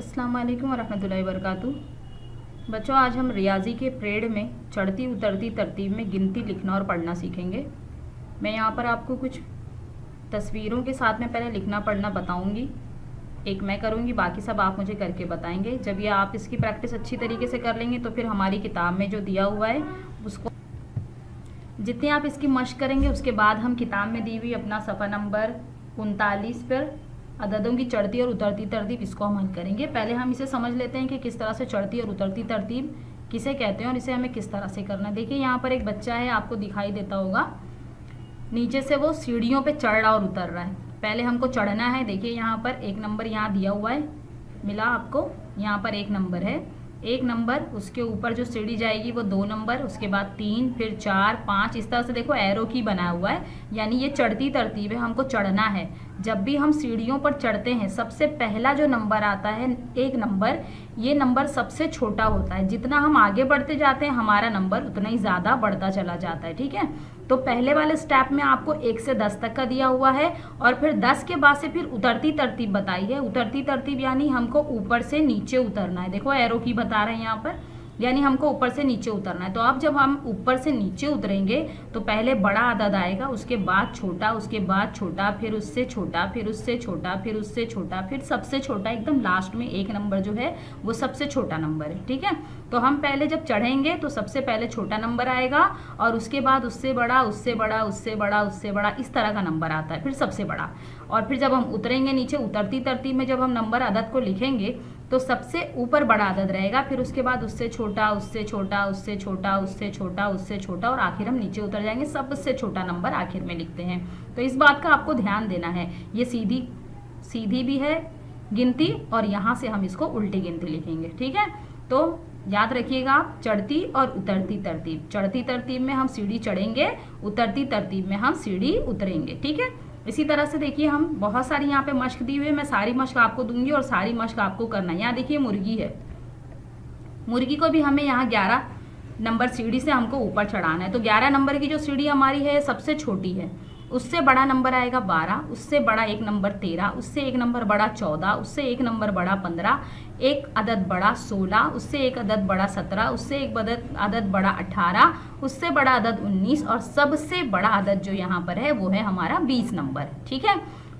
अस्सलाम वालेकुम वरहमतुल्लाहि वबरकातुहू। बच्चों, आज हम रियाजी के परेड में चढ़ती उतरती तरतीब में गिनती लिखना और पढ़ना सीखेंगे। मैं यहाँ पर आपको कुछ तस्वीरों के साथ में पहले लिखना पढ़ना बताऊँगी। एक मैं करूँगी, बाकी सब आप मुझे करके बताएंगे। जब ये आप इसकी प्रैक्टिस अच्छी तरीके से कर लेंगे तो फिर हमारी किताब में जो दिया हुआ है उसको जितनी आप इसकी मश्क करेंगे उसके बाद हम किताब में दी हुई अपना सफ़ा नंबर 39 पर अददों की चढ़ती और उतरती तरतीब इसको हम हल करेंगे। पहले हम इसे समझ लेते हैं कि किस तरह से चढ़ती और उतरती तरतीब किसे कहते हैं और इसे हमें किस तरह से करना है। देखिए यहाँ पर एक बच्चा है, आपको दिखाई देता होगा, नीचे से वो सीढ़ियों पे चढ़ रहा और उतर रहा है। पहले हमको चढ़ना है। देखिए यहाँ पर एक नंबर यहाँ दिया हुआ है, मिला आपको, यहाँ पर एक नंबर है, एक नंबर, उसके ऊपर जो सीढ़ी जाएगी वो 2 नंबर, उसके बाद 3, फिर 4, 5, इस तरह से देखो एरो की बना हुआ है, यानी ये चढ़ती तरतीब है, हमको चढ़ना है। जब भी हम सीढ़ियों पर चढ़ते हैं सबसे पहला जो नंबर आता है 1 नंबर, ये नंबर सबसे छोटा होता है। जितना हम आगे बढ़ते जाते हैं हमारा नंबर उतना ही ज़्यादा बढ़ता चला जाता है। ठीक है, तो पहले वाले स्टेप में आपको 1 से 10 तक का दिया हुआ है और फिर 10 के बाद से फिर उतरती तरतीब बताई है। उतरती तरतीब यानी हमको ऊपर से नीचे उतरना है। देखो एरो की बता रहे हैं यहाँ पर, यानी हमको ऊपर से नीचे उतरना है। तो अब जब हम ऊपर से नीचे उतरेंगे तो पहले बड़ा अदद आएगा, उसके बाद छोटा, उसके बाद छोटा, फिर उससे छोटा, फिर उससे छोटा, फिर उससे छोटा, फिर सबसे छोटा, एकदम लास्ट में 1 नंबर जो है वो सबसे छोटा नंबर है। ठीक है, तो हम पहले जब चढ़ेंगे तो सबसे पहले छोटा नंबर आएगा और उसके बाद उससे बड़ा, उससे बड़ा, उससे बड़ा, उससे बड़ा, इस तरह का नंबर आता है, फिर सबसे बड़ा। और फिर जब हम उतरेंगे नीचे उतरती तरतीब में जब हम नंबर अदद को लिखेंगे तो सबसे ऊपर बड़ा अदद रहेगा, फिर उसके बाद उससे छोटा, उससे छोटा, उससे छोटा, उससे छोटा, उससे छोटा, और आखिर हम नीचे उतर जाएंगे, सबसे छोटा नंबर आखिर में लिखते हैं। तो इस बात का आपको ध्यान देना है, ये सीधी सीधी भी है गिनती और यहाँ से हम इसको उल्टी गिनती लिखेंगे। ठीक है, तो याद रखिएगा आप, चढ़ती और उतरती तरतीब। चढ़ती तरतीब में हम सीढ़ी चढ़ेंगे, उतरती तरतीब में हम सीढ़ी उतरेंगे। ठीक है, इसी तरह से देखिए हम बहुत सारी यहाँ पे मश्क दी हुई है, मैं सारी मश्क आपको दूंगी और सारी मश्क आपको करना है। यहाँ देखिए मुर्गी है, मुर्गी को भी हमें यहाँ 11 नंबर सीढ़ी से हमको ऊपर चढ़ाना है। तो 11 नंबर की जो सीढ़ी हमारी है सबसे छोटी है, उससे बड़ा नंबर आएगा 12, उससे बड़ा 1 नंबर 13, उससे 1 नंबर बड़ा 14, उससे 1 नंबर बड़ा 15, एक अदद बड़ा 16, उससे एक अदद बड़ा 17, उससे एक अदद बड़ा 18, उससे बड़ा अदद 19 और सबसे बड़ा अदद जो यहाँ पर है वो है हमारा 20 नंबर। ठीक है,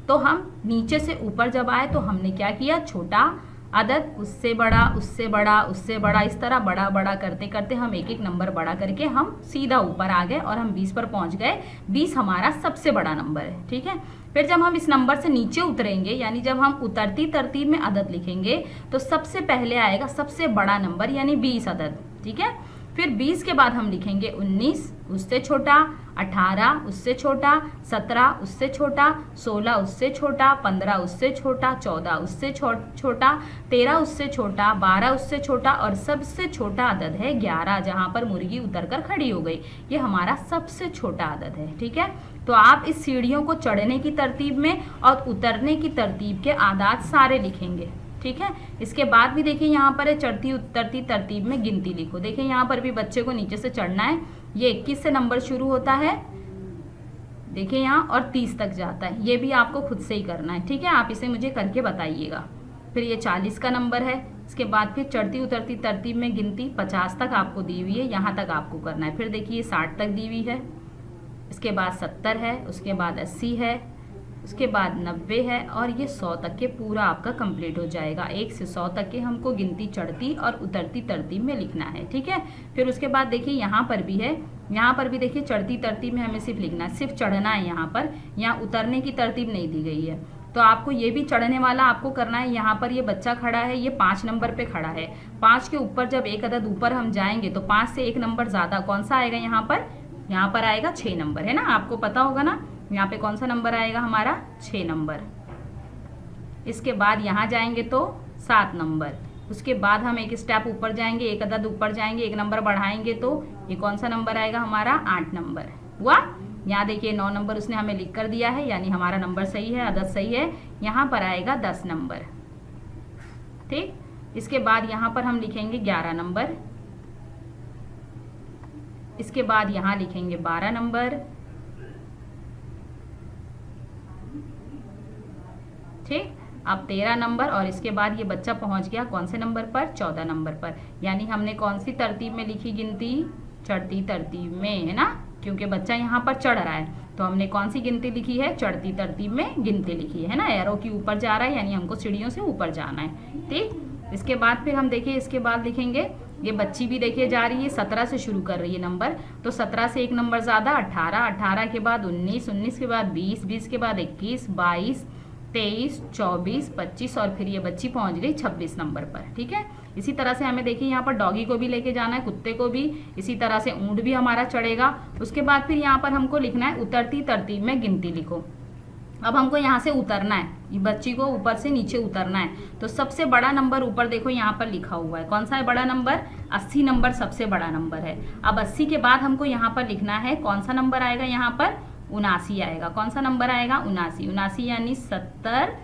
तो हम नीचे से ऊपर जब आए तो हमने क्या किया, छोटा अदद, उससे बड़ा, उससे बड़ा, उससे बड़ा, इस तरह बड़ा बड़ा करते करते हम एक एक नंबर बड़ा करके हम सीधा ऊपर आ गए और हम 20 पर पहुंच गए। 20 हमारा सबसे बड़ा नंबर है। ठीक है, फिर जब हम इस नंबर से नीचे उतरेंगे, यानी जब हम उतरती तरतीब में अदद लिखेंगे तो सबसे पहले आएगा सबसे बड़ा नंबर यानी 20 अदद। ठीक है, फिर 20 के बाद हम लिखेंगे 19, उससे छोटा, 18, उससे छोटा, 17, उससे छोटा, 16, उससे छोटा, 15, उससे छोटा, 14, उससे छोटा, 13, उससे छोटा, 12, उससे छोटा और सबसे छोटा अदद है 11, जहां पर मुर्गी उतरकर खड़ी हो गई। ये हमारा सबसे छोटा अदद है। ठीक है, तो आप इस सीढ़ियों को चढ़ने की तरतीब में और उतरने की तरतीब के आदात सारे लिखेंगे। ठीक है, इसके बाद भी देखिए यहाँ पर है चढ़ती उतरती तरतीब में गिनती लिखो। देखिए यहाँ पर भी बच्चे को नीचे से चढ़ना है, ये 21 से नंबर शुरू होता है, देखिए यहाँ, और 30 तक जाता है। ये भी आपको खुद से ही करना है। ठीक है, आप इसे मुझे करके बताइएगा। फिर ये 40 का नंबर है, इसके बाद फिर चढ़ती उतरती तरतीब में गिनती 50 तक आपको दी हुई है, यहाँ तक आपको करना है। फिर देखिए 60 तक दी हुई है, इसके बाद 70 है, उसके बाद 80 है, उसके बाद 90 है और ये 100 तक के पूरा आपका कंप्लीट हो जाएगा। 1 से 100 तक के हमको गिनती चढ़ती और उतरती तरतीब में लिखना है। ठीक है, फिर उसके बाद देखिए यहाँ पर भी है, यहाँ पर भी देखिए चढ़ती तरतीब में हमें सिर्फ लिखना है, सिर्फ चढ़ना है यहाँ पर, यहाँ उतरने की तरतीब नहीं दी गई है। तो आपको ये भी चढ़ने वाला आपको करना है। यहाँ पर ये बच्चा खड़ा है, ये 5 नंबर पे खड़ा है, 5 के ऊपर जब एक अदद ऊपर हम जाएंगे तो 5 से 1 नंबर ज़्यादा कौन सा आएगा, यहाँ पर आएगा 6 नंबर, है ना, आपको पता होगा ना, यहाँ पे कौन सा नंबर आएगा हमारा 6 नंबर। इसके बाद यहाँ जाएंगे तो 7 नंबर, उसके बाद हम एक स्टेप ऊपर जाएंगे, एक अदद ऊपर जाएंगे, 1 नंबर बढ़ाएंगे तो ये कौन सा नंबर आएगा हमारा 8 नंबर हुआ। यहाँ देखिए 9 नंबर उसने हमें लिख कर दिया है, यानी हमारा नंबर सही है, अदद सही है। यहाँ पर आएगा 10 नंबर। ठीक, इसके बाद यहाँ पर हम लिखेंगे 11 नंबर, इसके बाद यहाँ लिखेंगे 12 नंबर। ठीक, अब 13 नंबर और इसके बाद ये बच्चा पहुंच गया कौन से नंबर पर, 14 नंबर पर। यानी हमने कौन सी तरतीब में लिखी गिनती, चढ़ती तरतीब में, है ना, क्योंकि बच्चा यहाँ पर चढ़ रहा है तो हमने कौन सी गिनती लिखी है, चढ़ती तरतीब में गिनती लिखी है ना। एरो की ऊपर जा रहा है यानी हमको सीढ़ियों से ऊपर जाना है। ठीक, इसके बाद फिर हम देखिए, इसके बाद लिखेंगे ये बच्ची भी देखिए जा रही है 17 से शुरू कर रही है नंबर, तो 17 से एक नंबर ज़्यादा 18, 18 के बाद 19, 19 के बाद 20, 20 के बाद 21, 22, 23, 24, 25 और फिर ये बच्ची पहुंच गई 26 नंबर पर। ठीक है, इसी तरह से हमें देखिए यहाँ पर डॉगी को भी लेके जाना है, कुत्ते को भी, इसी तरह से ऊंट भी हमारा चढ़ेगा। उसके बाद फिर यहाँ पर हमको लिखना है उतरती तरतीब में गिनती लिखो। अब हमको यहाँ से उतरना है, ये बच्ची को ऊपर से नीचे उतरना है, तो सबसे बड़ा नंबर ऊपर देखो यहाँ पर लिखा हुआ है, कौन सा है बड़ा नंबर, 80 नंबर सबसे बड़ा नंबर है। अब 80 के बाद हमको यहाँ पर लिखना है कौन सा नंबर आएगा, यहाँ पर 79 आएगा। कौन सा नंबर आएगा, 79, 79 यानी 70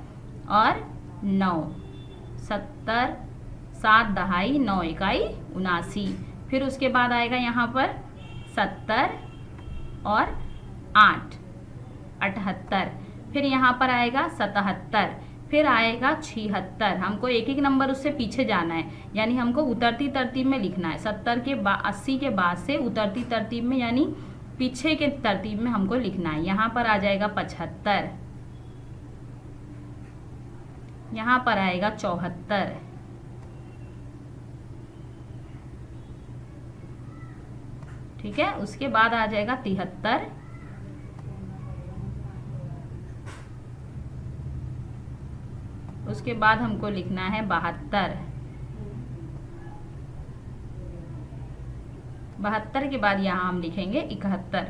और 9, 70, 7 दहाई 9 इकाई 79। फिर उसके बाद आएगा यहाँ पर 70 और 8, 78। फिर यहाँ पर आएगा 77, फिर आएगा 76। हमको एक एक नंबर उससे पीछे जाना है, यानी हमको उतरती तरतीब में लिखना है। 70 के बाद 80 के बाद से उतरती तरतीब में यानी पीछे के तरतीब में हमको लिखना है। यहाँ पर आ जाएगा 75, यहाँ पर आएगा 74, ठीक है। उसके बाद आ जाएगा 73, उसके बाद हमको लिखना है 72, 72 के बाद यहाँ हम लिखेंगे 71।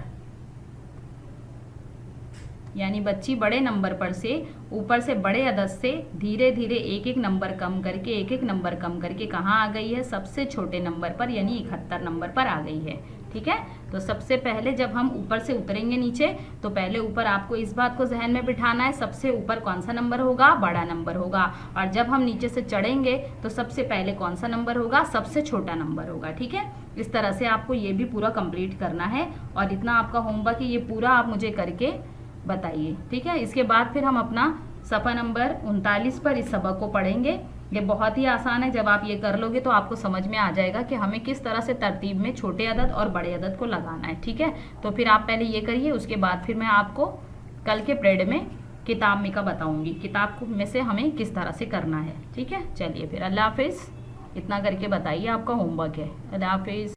यानी बच्ची बड़े नंबर पर से ऊपर से बड़े अदद से धीरे धीरे एक एक नंबर कम करके, एक एक नंबर कम करके कहाँ आ गई है, सबसे छोटे नंबर पर यानी 71 नंबर पर आ गई है। ठीक है, तो सबसे पहले जब हम ऊपर से उतरेंगे नीचे तो पहले ऊपर आपको इस बात को जहन में बिठाना है, सबसे ऊपर कौन सा नंबर होगा, बड़ा नंबर होगा। और जब हम नीचे से चढ़ेंगे तो सबसे पहले कौन सा नंबर होगा, सबसे छोटा नंबर होगा। ठीक है, इस तरह से आपको ये भी पूरा कंप्लीट करना है और इतना आपका होमवर्क है, ये पूरा आप मुझे करके बताइए। ठीक है, इसके बाद फिर हम अपना सफ़ा नंबर 39 पर इस सबक को पढ़ेंगे। ये बहुत ही आसान है, जब आप ये कर लोगे तो आपको समझ में आ जाएगा कि हमें किस तरह से तरतीब में छोटे अदद और बड़े अदद को लगाना है। ठीक है, तो फिर आप पहले ये करिए, उसके बाद फिर मैं आपको कल के पीरियड में किताब में का बताऊंगी, किताब में से हमें किस तरह से करना है। ठीक है, चलिए फिर अल्लाह हाफिज़। इतना करके बताइए, आपका होमवर्क है। अल्लाह हाफिज़।